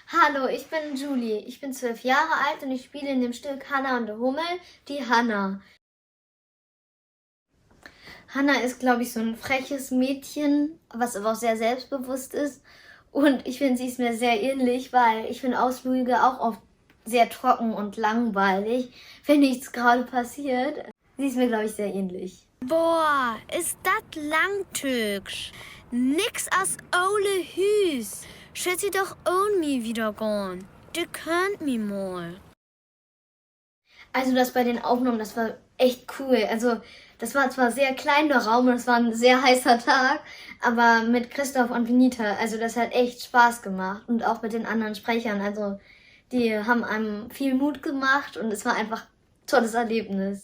Hallo, ich bin Julie. Ich bin 12 Jahre alt und ich spiele in dem Stück Hannah und der Hummel die Hannah. Hannah ist, glaube ich, so ein freches Mädchen, was aber auch sehr selbstbewusst ist. Und ich finde, sie ist mir sehr ähnlich, weil ich finde Ausflüge auch oft sehr trocken und langweilig, wenn nichts gerade passiert. Sie ist mir, glaube ich, sehr ähnlich. Boah, ist das langtücksch. Nix als Ole Hüs. Schätz sie doch ohne mi wieder gehen. Du könnt mi mal. Also das bei den Aufnahmen, das war echt cool. Also das war zwar sehr klein der Raum und es war ein sehr heißer Tag, aber mit Christoph und Benita, also das hat echt Spaß gemacht und auch mit den anderen Sprechern. Also die haben einem viel Mut gemacht und es war einfach ein tolles Erlebnis.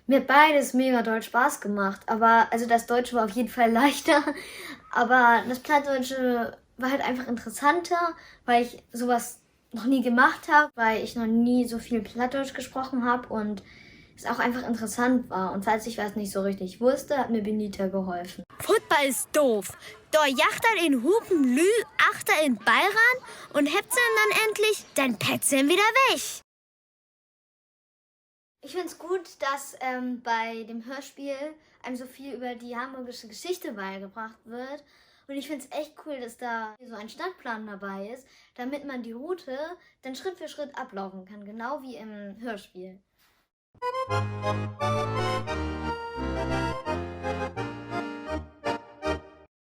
Mir hat beides mega doll Spaß gemacht, aber also das Deutsche war auf jeden Fall leichter, aber das Plattdeutsche war halt einfach interessanter, weil ich sowas noch nie gemacht habe, weil ich noch nie so viel Plattdeutsch gesprochen habe und es auch einfach interessant war. Und falls ich was nicht so richtig wusste, hat mir Benita geholfen. Fußball ist doof. Da jacht er in Hupen Lü, achter in Bayern und hebt sie dann endlich, dann petzt sie ihn wieder weg. Ich finde es gut, dass bei dem Hörspiel einem so viel über die hamburgische Geschichte beigebracht wird. Und ich finde es echt cool, dass da so ein Stadtplan dabei ist, damit man die Route dann Schritt für Schritt ablaufen kann, genau wie im Hörspiel.